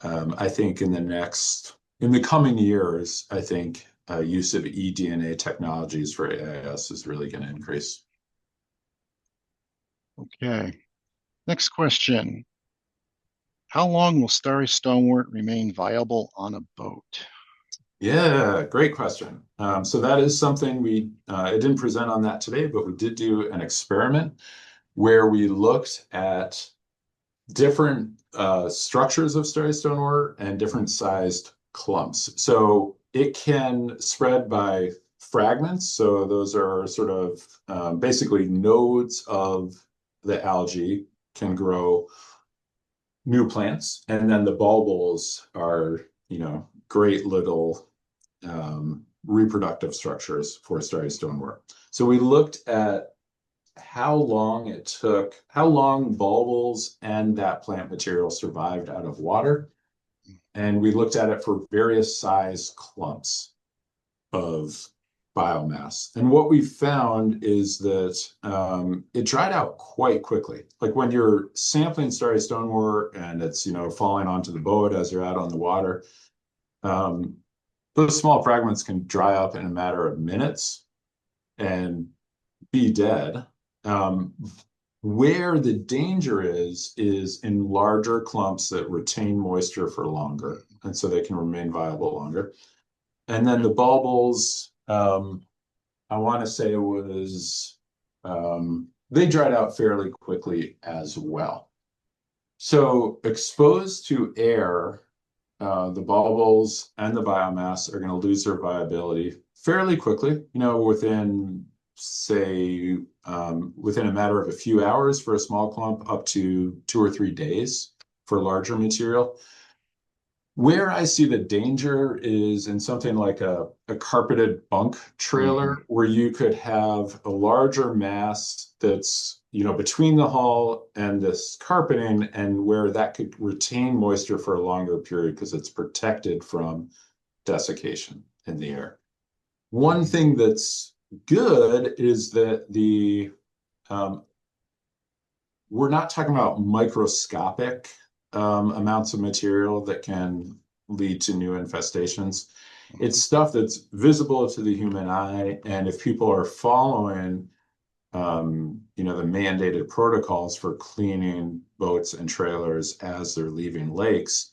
Speaker 2: I think in the next in the coming years, I think use of eDNA technologies for AIS is really going to increase.
Speaker 3: Okay. Next question. How long will starry stonewort remain viable on a boat?
Speaker 2: Yeah, great question. So that is something I didn't present on that today, but we did do an experiment where we looked at different structures of starry stonewort and different sized clumps. So it can spread by fragments. So those are sort of basically nodes of the algae can grow new plants. And then the bulbils are, great little reproductive structures for starry stonewort. So we looked at how long bulbils and that plant material survived out of water. And we looked at it for various size clumps of biomass. And what we found is that it dried out quite quickly. Like when you're sampling starry stonewort and it's, falling onto the boat as you're out on the water, those small fragments can dry up in a matter of minutes and be dead. Where the danger is in larger clumps that retain moisture for longer, and so they can remain viable longer. And then the bulbils, I want to say it was, they dried out fairly quickly as well. So exposed to air, the bulbils and the biomass are going to lose their viability fairly quickly, within, say, within a matter of a few hours for a small clump, up to 2 or 3 days for larger material. Where I see the danger is in something like a carpeted bunk trailer, where you could have a larger mass that's, between the hull and this carpeting, and where that could retain moisture for a longer period because it's protected from desiccation in the air. One thing that's good is that we're not talking about microscopic amounts of material that can lead to new infestations. It's stuff that's visible to the human eye, and if people are following, the mandated protocols for cleaning boats and trailers as they're leaving lakes,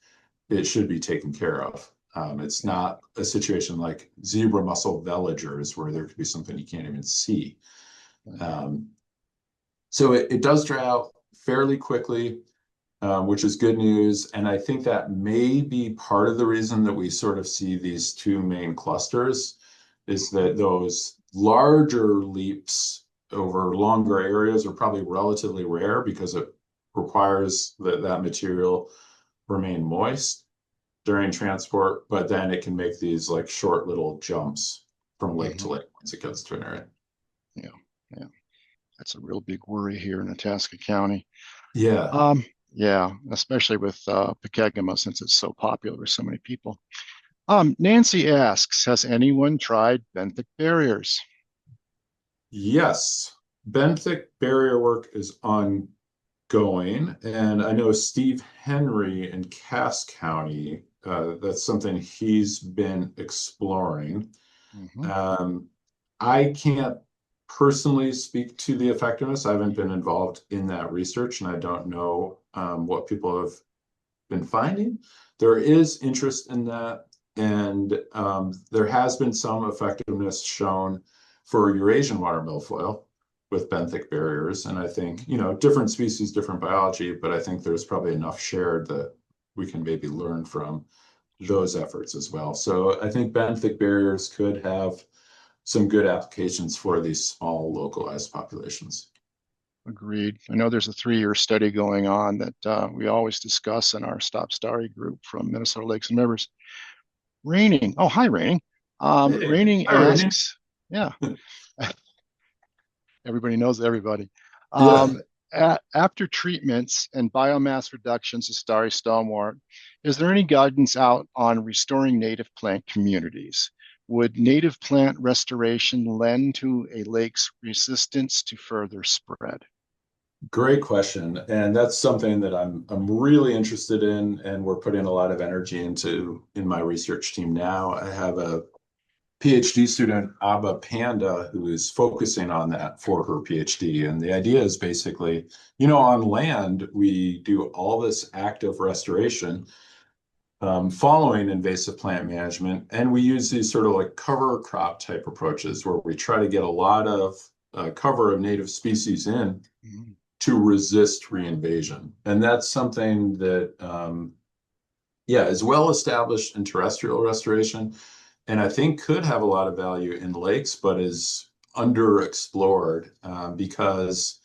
Speaker 2: it should be taken care of. It's not a situation like zebra mussel veligers where there could be something you can't even see. So it does dry out fairly quickly, which is good news. And I think that may be part of the reason that we sort of see these two main clusters, is that those larger leaps over longer areas are probably relatively rare because it requires that material remain moist during transport, but then it can make these like short little jumps from lake to lake once it gets to an area.
Speaker 3: Yeah, yeah. That's a real big worry here in Itasca County.
Speaker 2: Yeah.
Speaker 3: Yeah, especially with Pokegama, since it's so popular with so many people. Nancy asks, has anyone tried benthic barriers?
Speaker 2: Yes. Benthic barrier work is ongoing, and I know Steve Henry in Cass County, that's something he's been exploring. I can't personally speak to the effectiveness. I haven't been involved in that research, and I don't know what people have been finding. There is interest in that, and there has been some effectiveness shown for Eurasian water milfoil with benthic barriers. And I think, different species, different biology, but I think there's probably enough shared that we can maybe learn from those efforts as well. So I think benthic barriers could have some good applications for these small localized populations.
Speaker 3: Agreed. I know there's a 3-year study going on that we always discuss in our Stop Starry group from Minnesota Lakes and Rivers. Raining. Oh, hi, Raining.
Speaker 2: Hey,
Speaker 3: Raining
Speaker 2: hi, Rainey.
Speaker 3: asks, yeah, everybody knows everybody.
Speaker 2: Yeah.
Speaker 3: After treatments and biomass reductions of starry stonewort, is there any guidance out on restoring native plant communities? Would native plant restoration lend to a lake's resistance to further spread?
Speaker 2: Great question. And that's something that I'm really interested in, and we're putting a lot of energy into in my research team now. I have a Ph.D. student, Abba Panda, who is focusing on that for her Ph.D. And the idea is basically, on land, we do all this active restoration following invasive plant management. And we use these sort of like cover crop type approaches where we try to get a lot of cover of native species in
Speaker 3: Mhm.
Speaker 2: to resist reinvasion. And that's something that, yeah, is well established in terrestrial restoration, and I think could have a lot of value in lakes, but is underexplored because,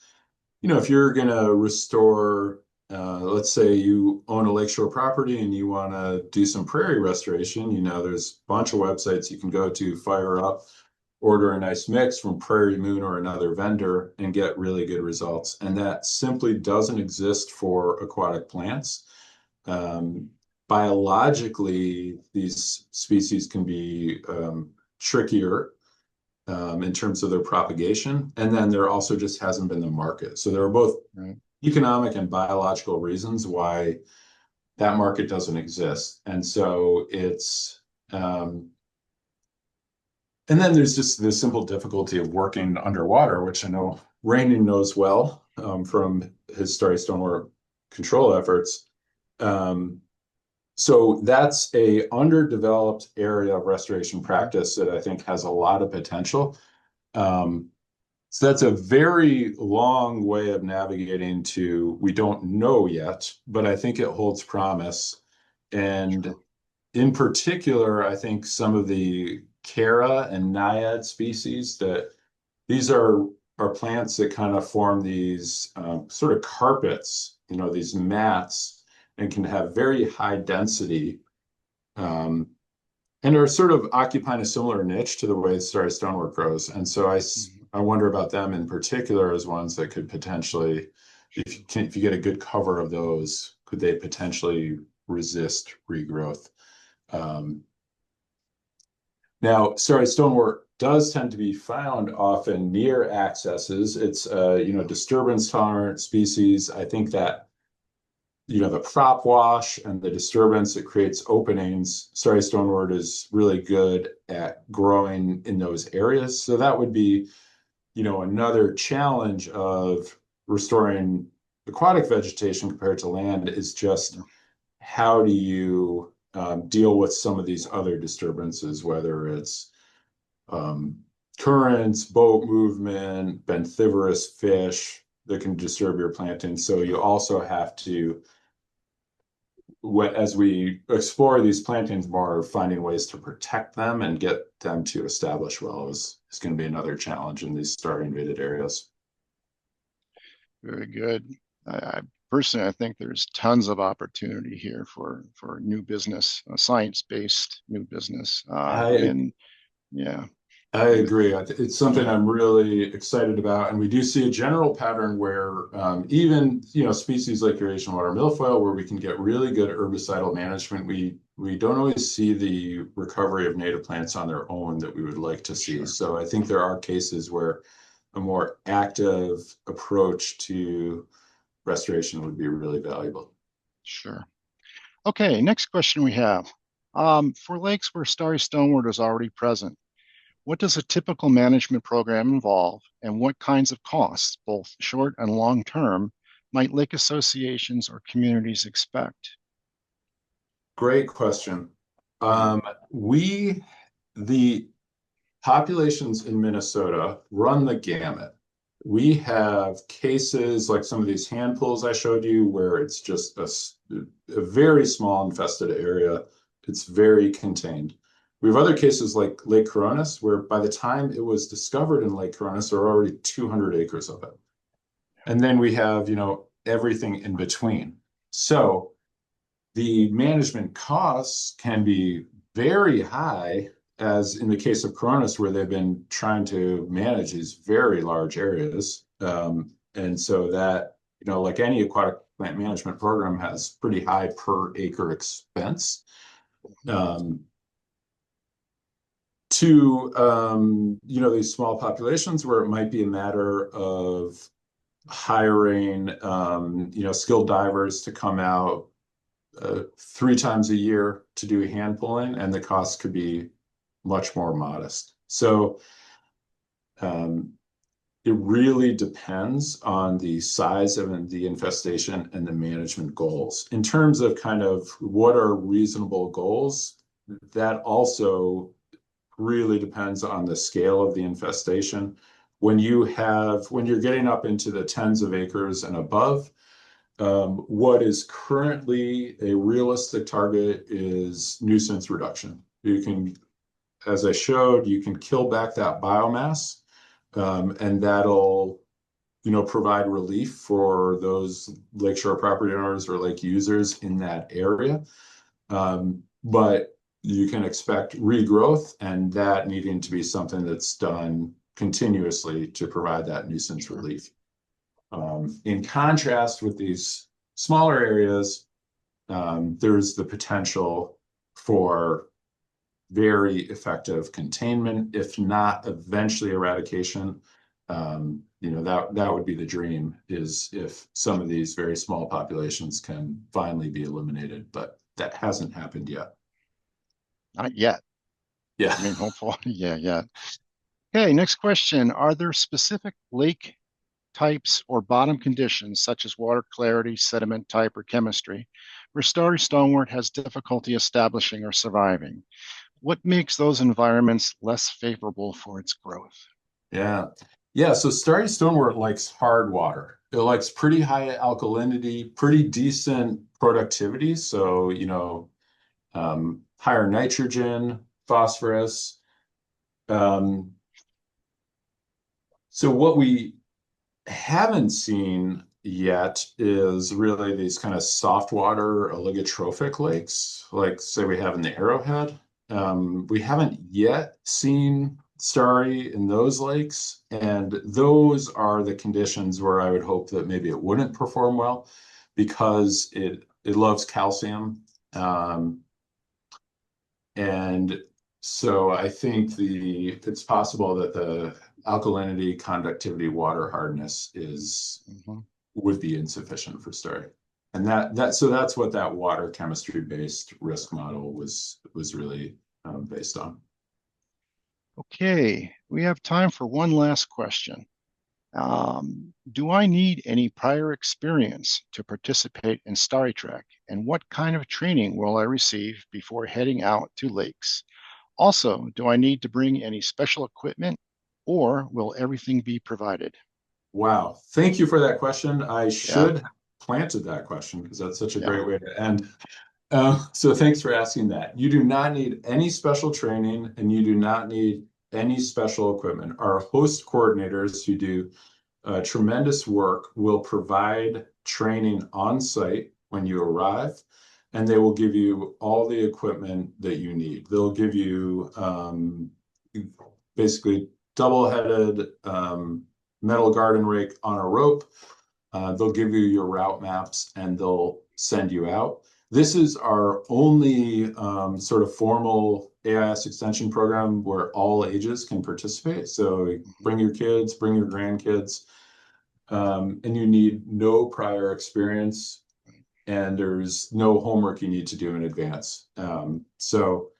Speaker 2: if you're going to restore, let's say you own a lakeshore property and you want to do some prairie restoration, there's a bunch of websites you can go to, fire up, order a nice mix from Prairie Moon or another vendor and get really good results. And that simply doesn't exist for aquatic plants. Um, Biologically, these species can be trickier in terms of their propagation. And then there also just hasn't been the market. So there are both
Speaker 3: Right.
Speaker 2: economic and biological reasons why that market doesn't exist. And so and then there's just the simple difficulty of working underwater, which I know Rainey knows well from his Starry Stonewort control efforts. Um, so that's a underdeveloped area of restoration practice that I think has a lot of potential. Um, so that's a very long way of navigating to we don't know yet, but I think it holds promise. And
Speaker 3: Sure.
Speaker 2: in particular, I think some of the Chara and Naiad species that these are plants that kind of form these sort of carpets, these mats, and can have very high density um, and are sort of occupying a similar niche to the way starry stonewort grows. And so
Speaker 3: Mhm.
Speaker 2: I wonder about them in particular as ones that could potentially,
Speaker 3: Sure.
Speaker 2: if you get a good cover of those, could they potentially resist regrowth? Um, Now, starry stonewort does tend to be found often near accesses. It's disturbance tolerant species. I think that the prop wash and the disturbance, it creates openings. Sorry, stonewort is really good at growing in those areas. So that would be, another challenge of restoring aquatic vegetation compared to land is just
Speaker 3: Sure.
Speaker 2: how do you deal with some of these other disturbances, whether it's um, currents, boat movement, benthivorous fish that can disturb your planting. So you
Speaker 3: Sure.
Speaker 2: also have to as we explore these plantings more, finding ways to protect them and get them to establish well is going to be another challenge in these star invaded areas.
Speaker 3: Very good. I personally, I think there's tons of opportunity here for new business, science-based new business,
Speaker 2: I
Speaker 3: and yeah,
Speaker 2: I
Speaker 3: and
Speaker 2: agree. It's something I'm really excited about, and we do see a general pattern where even species like your Asian water milfoil, where we can get really good herbicidal management, we don't always see the recovery of native plants on their own that we would like to see.
Speaker 3: sure,
Speaker 2: So I think there are cases where a more active approach to restoration would be really valuable.
Speaker 3: sure. Okay, next question we have. For lakes where starry stonewort is already present, what does a typical management program involve, and what kinds of costs, both short and long term, might lake associations or communities expect?
Speaker 2: Great question.
Speaker 3: Mhm.
Speaker 2: Um, we, the populations in Minnesota run the gamut. We have cases like some of these hand pools I showed you where it's just a very small infested area. It's very contained. We have other cases like Lake Coronis, where by the time it was discovered in Lake Coronis, there were already 200 acres of it. And then we have, everything in between. So the management costs can be very high, as in the case of Coronis, where they've been trying to manage these very large areas. And so that, like any aquatic plant management program, has pretty high per acre expense. Um, to these small populations where it might be a matter of hiring, skilled divers to come out 3 times a year to do hand pulling, and the cost could be much more modest. So um, it really depends on the size of the infestation and the management goals. In terms of kind of what are reasonable goals, that also really depends on the scale of the infestation. When you're getting up into the tens of acres and above, what is currently a realistic target is nuisance reduction. You can, as I showed, you can kill back that biomass, and that'll, provide relief for those lakeshore property owners or lake users in that area. But you can expect regrowth, and that needing to be something that's done continuously to provide that nuisance relief. In contrast with these smaller areas, there's the potential for very effective containment, if not eventually eradication. That would be the dream, is if some of these very small populations can finally be eliminated, but that hasn't happened yet.
Speaker 3: Not yet.
Speaker 2: Yeah.
Speaker 3: I mean, hopefully, yeah. Okay, next question. Are there specific lake types or bottom conditions, such as water clarity, sediment type, or chemistry, where starry stonewort has difficulty establishing or surviving? What makes those environments less favorable for its growth?
Speaker 2: Yeah. Yeah. So starry stonewort likes hard water. It likes pretty high alkalinity, pretty decent productivity. So, higher nitrogen, phosphorus. Um, so what we haven't seen yet is really these kind of soft water oligotrophic lakes, like say we have in the Arrowhead. We haven't yet seen starry in those lakes, and those are the conditions where I would hope that maybe it wouldn't perform well, because it loves calcium. And so I think it's possible that the alkalinity, conductivity, water hardness would be insufficient for starry. And so that's what that water chemistry based risk model was really based on.
Speaker 3: Okay, we have time for one last question. Do I need any prior experience to participate in Starry Trek? And what kind of training will I receive before heading out to lakes? Also, do I need to bring any special equipment, or will everything be provided?
Speaker 2: Wow. Thank you for that question. I
Speaker 3: Yeah,
Speaker 2: should have planted that question, because that's such a
Speaker 3: yeah.
Speaker 2: great way to end. So thanks for asking that. You do not need any special training, and you do not need any special equipment. Our host coordinators, who do tremendous work, will provide training on site when you arrive, and they will give you all the equipment that you need. They'll give you basically double-headed metal garden rake on a rope. They'll give you your route maps, and they'll send you out. This is our only sort of formal AIS extension program where all ages can participate. So bring your kids, bring your grandkids, and you need no prior experience, and there's no homework you need to do in advance. So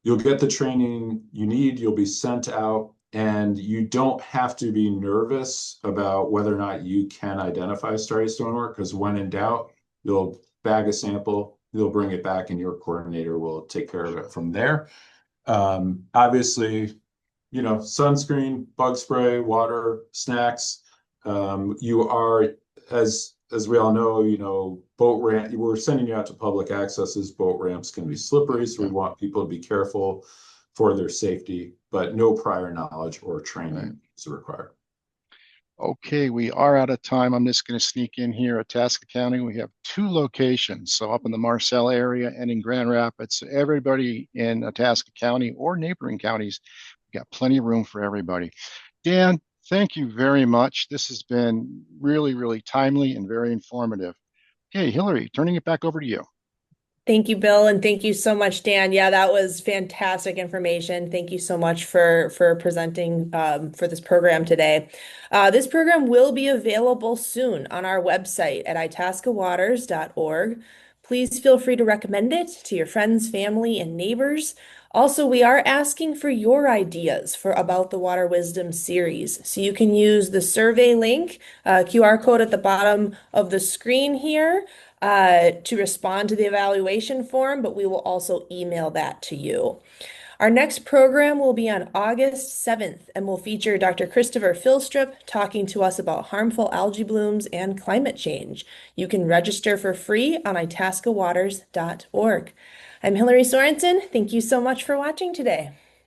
Speaker 2: you'll get the training you need, you'll be sent out, and you don't have to be nervous about whether or not you can identify starry stonewort, because when in doubt, you'll bag a sample, you'll bring it back, and your coordinator will take care of it from there. Obviously, sunscreen, bug spray, water, snacks. You are, as we all know, boat ramp. We're sending you out to public accesses. Boat ramps can be slippery, so we want people to be careful for their safety, but no prior knowledge or training is required.
Speaker 3: Okay, we are out of time. I'm just going to sneak in here at Itasca County. We have 2 locations, so up in the Marcel area and in Grand Rapids. So everybody in Itasca County or neighboring counties, we got plenty of room for everybody. Dan, thank you very much. This has been really, really timely and very informative. Okay, Hillary, turning it back over to you.
Speaker 1: Thank you, Bill, and thank you so much, Dan. Yeah, that was fantastic information. Thank you so much for presenting for this program today. This program will be available soon on our website at itascawaters.org. Please feel free to recommend it to your friends, family, and neighbors. Also, we are asking for your ideas for about the Water Wisdom series. So you can use the survey link, QR code at the bottom of the screen here to respond to the evaluation form, but we will also email that to you. Our next program will be on August 7th and will feature Dr. Christopher Philstrup talking to us about harmful algae blooms and climate change. You can register for free on itascawaters.org. I'm Hillary Sorensen. Thank you so much for watching today.